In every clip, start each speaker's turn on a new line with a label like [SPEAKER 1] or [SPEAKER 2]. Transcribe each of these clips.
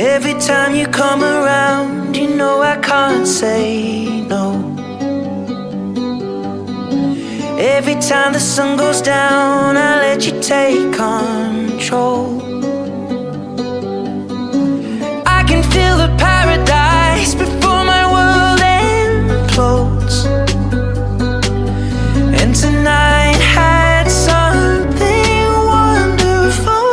[SPEAKER 1] Every time you come around, you know I can't say no. Every time the sun goes down, I let you take control. I can feel the paradise before my world implodes. And tonight had something wonderful.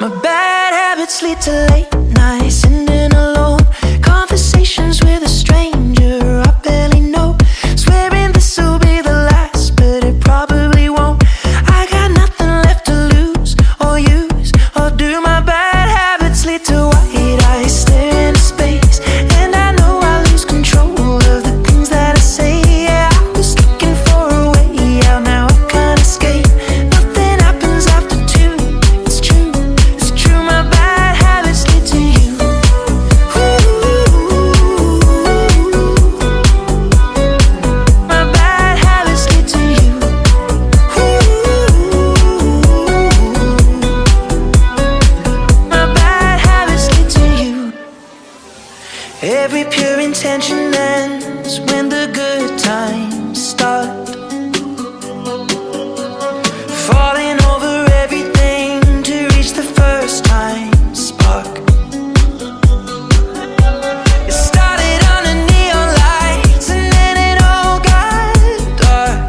[SPEAKER 1] My bad habits lead to late nights, sitting alone, conversations with a stranger I barely know, swearing this will be the last, but it probably won't. I got nothing left to lose or use or do. My bad habits lead to white eyes staring into space, and I know I lose control of the things that I say. Yeah, I was looking for a way out, now I can't escape. Nothing happens after two. It's true, it's true. My bad habits lead to you. My bad habits lead to you. My bad habits lead to you. Every pure intention ends when the good times start. Falling over everything to reach the first time spark. It started under neon lights and then it all got dark.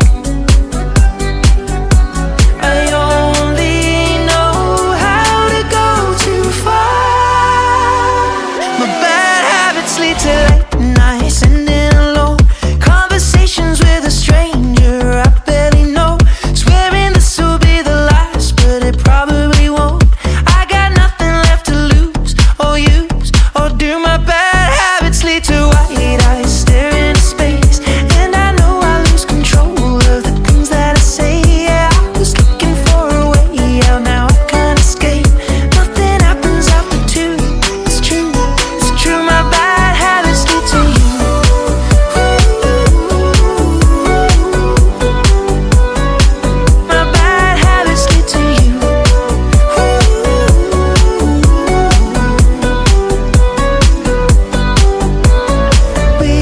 [SPEAKER 1] I only know how to go too far. My bad habits lead to late nights, sitting alone, conversations with a stranger I barely know, swearing this will be the last, but it probably won't. I got nothing left to lose or use or do. My bad habits lead to white eyes staring into space, and I know I lose control of the things that I say. Yeah, I was looking for a way out, now I can't escape. Nothing happens after two. It's true, it's true. My bad habits lead to you. My bad habits lead to you. We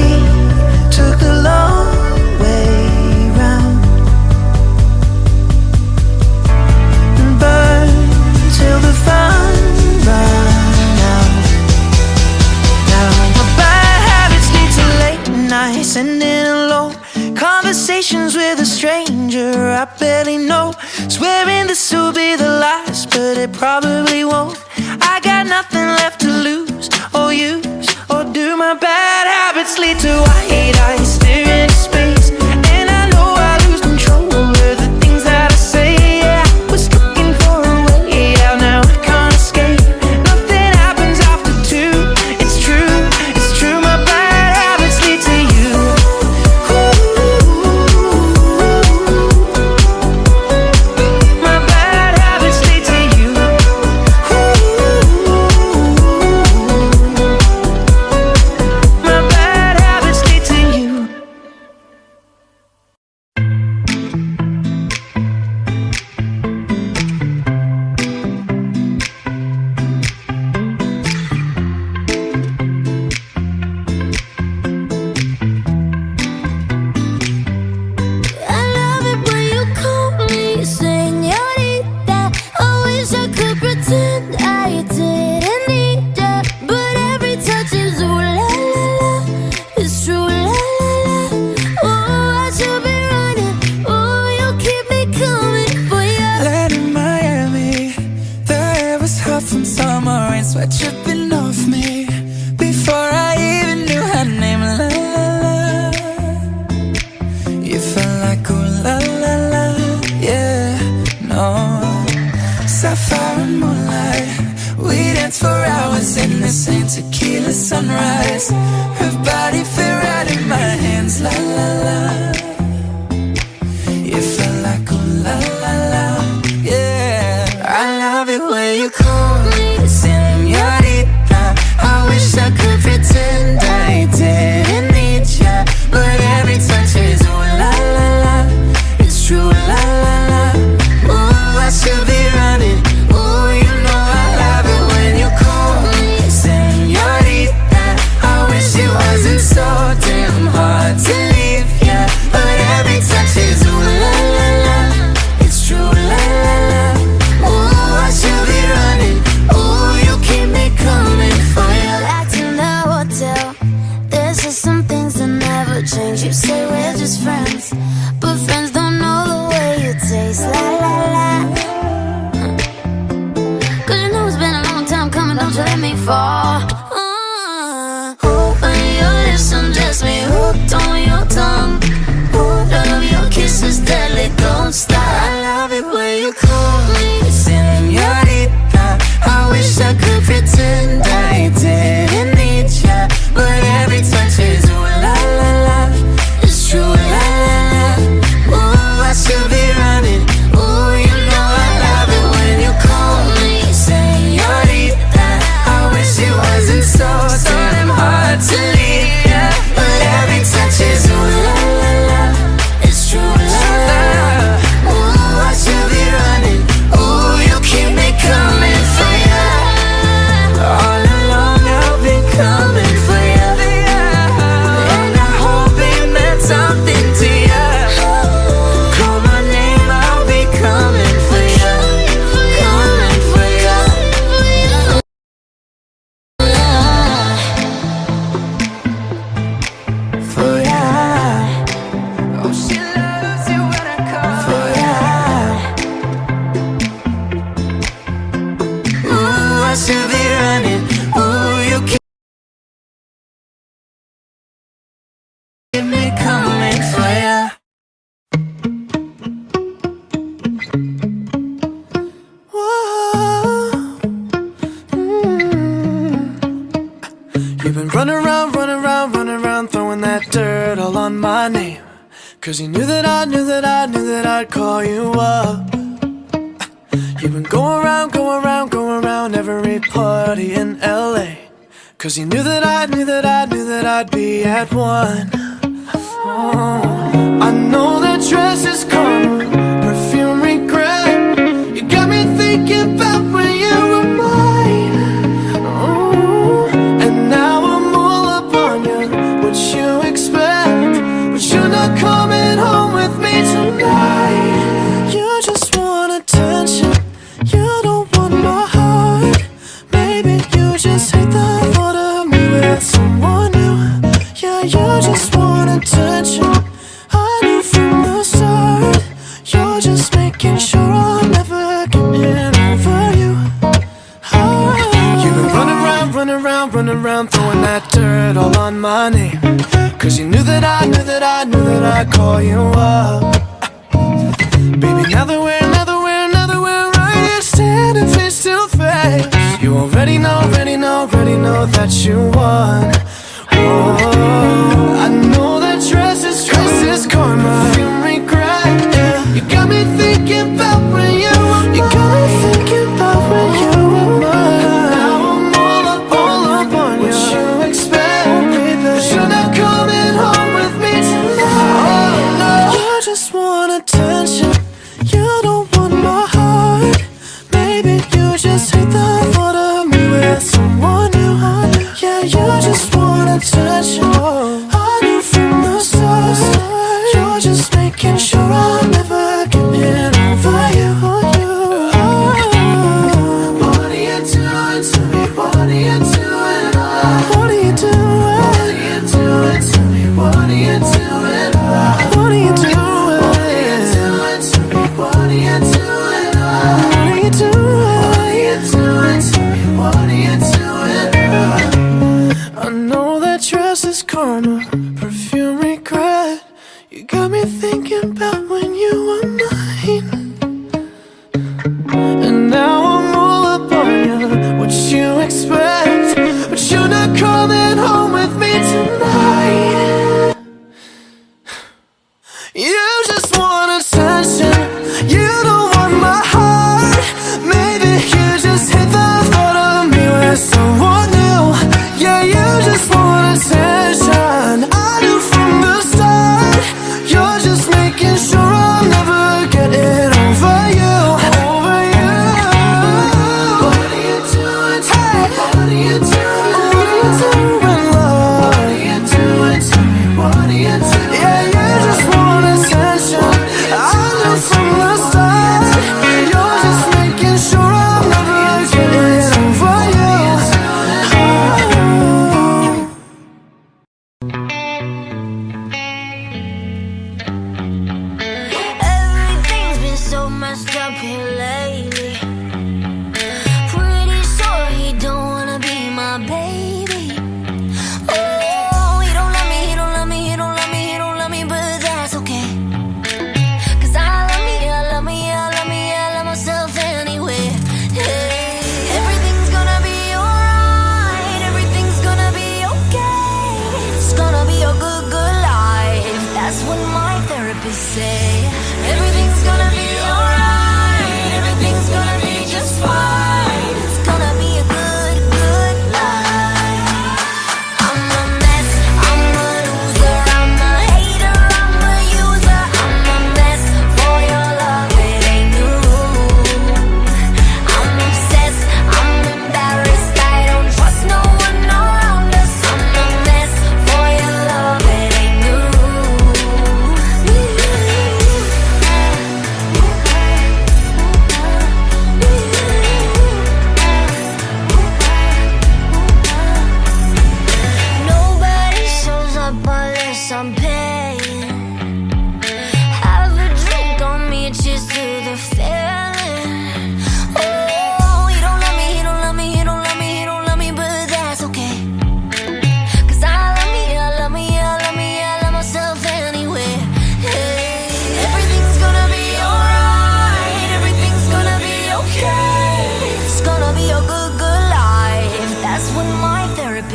[SPEAKER 1] took the long way round and burned till the fun ran out. Now my bad habits lead to late nights, sitting alone, conversations with a stranger I barely know, swearing this will be the last, but it probably won't. I got nothing left to lose or use or do. My bad habits lead to white eyes staring into space, and I know I lose control of the things that I say. Yeah, I was looking for a way out, now I can't escape. Nothing happens after two. It's true, it's true. My bad habits lead to you. My bad habits lead to you. My bad habits lead to you.
[SPEAKER 2] I love it when you call me señorita. I wish I could pretend I didn't need ya, but every touch is ooh la la la. It's true la la la. Oh, I should be running. Oh, you keep me coming for ya.
[SPEAKER 1] Land in Miami, the air was hot from summer rain, sweat dripping off me before I even knew her name. La la la, you felt like ooh la la la, yeah, no. Sapphire and moonlight, we danced for hours in the same tequila sunrise. Her body fit right in my hands, la la la. You felt like ooh la la la, yeah. I love it when you call me señorita. I wish I could pretend I didn't need ya, but every touch is ooh la la la. It's true la la la. Ooh, I should be running. Ooh, you know I love it when you call pretend I didn't need ya, but every touch is ooh la la la. It's true, la la la. Ooh, I should be running. Ooh, you know I love it when you call me señorita. I wish it wasn't so damn hard to leave ya, but every touch is ooh la la la. It's true, la la la. Ooh, I should be running. Ooh, you keep me coming for ya. All along I've been coming for ya, and I hope it meant something to ya. Call my name, I'll be coming for ya, coming for ya. For ya. Oh, she loves it when I call for ya. Ooh, I should be running. Ooh, you keep me coming for ya. Whoa. You've been running around, running around, running around, throwing that dirt all on my name. Cause you knew that I knew that I knew that I'd call you up. You've been going around, going around, going around every party in LA. Cause you knew that I knew that I knew that I'd be at one. Oh, I know that dress is karma, perfume regret. You got me thinking about when you were mine. Oh, and now I'm all up on you. What you expect? But you're not coming home with me tonight. You just want attention. You don't want my heart. Maybe you just hate the thought of me with someone new. Yeah, you just want attention. I knew from the start. You're just making sure I'm never getting over you. Oh. You've been running around, running around, running around, throwing that dirt all on my name. Cause you knew that I knew that I knew that I'd call you up. Baby, now that we're right here standing face to face, you already know, already know that you won. Oh, I know that dress is karma, you regret, yeah. You got me thinking about when you were mine. You got me thinking about when you were mine. Now I'm all up on you. What you expect, baby? But you're not coming home with me tonight. Oh no, you just want attention. You don't want my heart. Maybe you just hate the thought of me with someone new. Yeah, you just want attention. I knew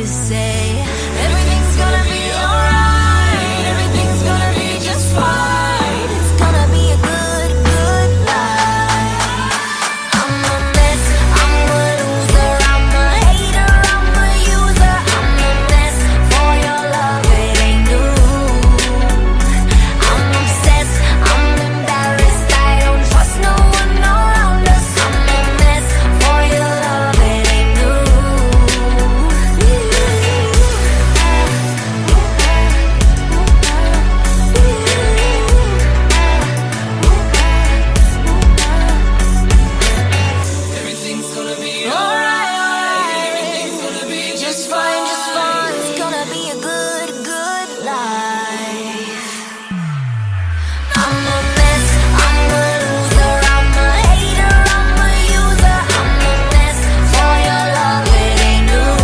[SPEAKER 2] baby say everything's gonna be alright, everything's gonna be just fine. It's gonna be a good, good life. I'm a mess, I'm a loser, I'm a hater, I'm a user. I'm a mess for your love, it ain't new. I'm obsessed, I'm embarrassed, I don't trust no one around us. I'm a mess for your love, it ain't new.
[SPEAKER 1] Everything's gonna be alright, everything's gonna be just fine, just fine.
[SPEAKER 2] It's gonna be a good, good life. I'm a mess, I'm a loser, I'm a hater, I'm a user. I'm a mess for your love, it ain't new.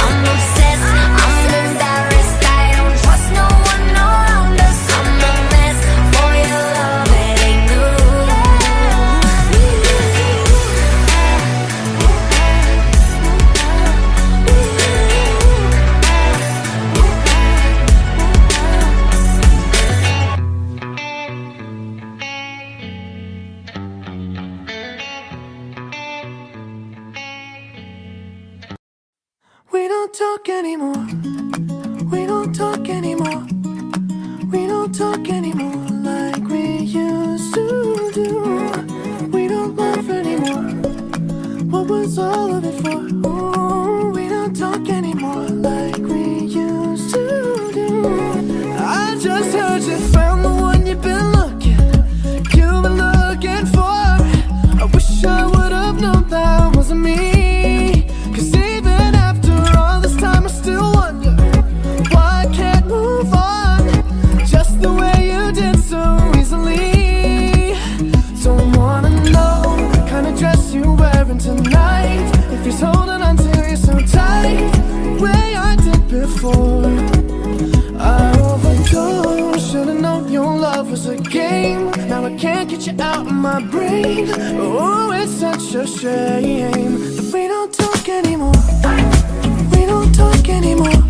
[SPEAKER 2] I'm obsessed, I'm embarrassed, I don't trust no one around us. I'm a mess for your love, it ain't new.
[SPEAKER 1] We don't talk anymore. We don't talk anymore. We don't talk anymore like we used to do. We don't laugh anymore. What was all of it for? Ooh, we don't talk anymore like we used to do. I just heard you found the one you've been looking for. I wish I would have known that wasn't me. 'Cause even after all this time I still wonder why I can't move on just the way you did so easily. Don't wanna know the kind of dress you're wearing tonight, if he's holding on to you so tight, the way I did before. I overdosed, should've known your love was a game. Now I can't get you out of my brain. Oh, it's such a shame that we don't talk anymore. We don't talk anymore.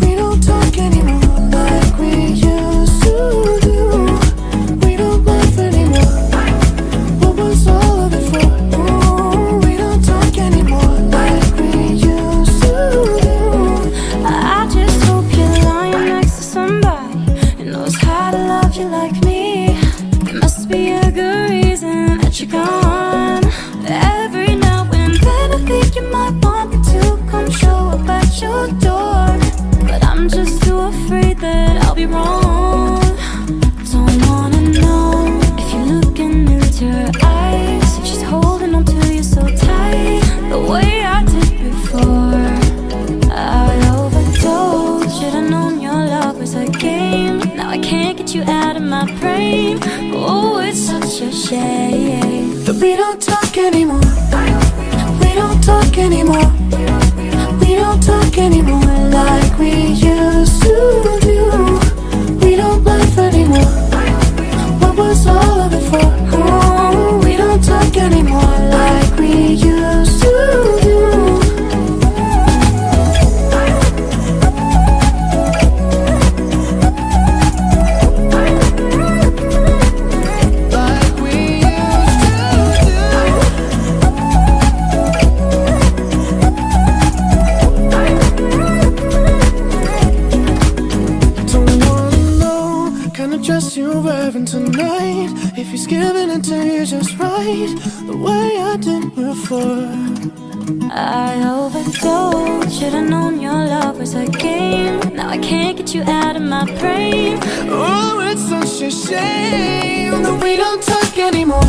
[SPEAKER 1] We don't talk anymore like we used to do. We don't laugh anymore. What was all of it for? Ooh, we don't talk anymore like we used to do.
[SPEAKER 2] I just hope you're lying next to somebody who knows how to love you like me. There must be a good reason that you're gone. Every now and then I think you might want me to come show up at your door, but I'm just too afraid that I'll be wrong. Don't wanna know if you're looking into her eyes, if she's holding on to you so tight, the way I did before. I overdosed, should've known your love was a game. Now I can't get you out of my brain. Oh, it's such a shame
[SPEAKER 1] that we don't talk anymore. We don't talk anymore. We don't talk anymore like we used to do. We don't laugh anymore. What was all of it for? Oh, we don't talk anymore like we used to do. You're wearing tonight, if he's giving it to you just right, the way I did before.
[SPEAKER 2] I overdosed, should've known your love was a game. Now I can't get you out of my brain.
[SPEAKER 1] Oh, it's such a shame that we don't talk anymore.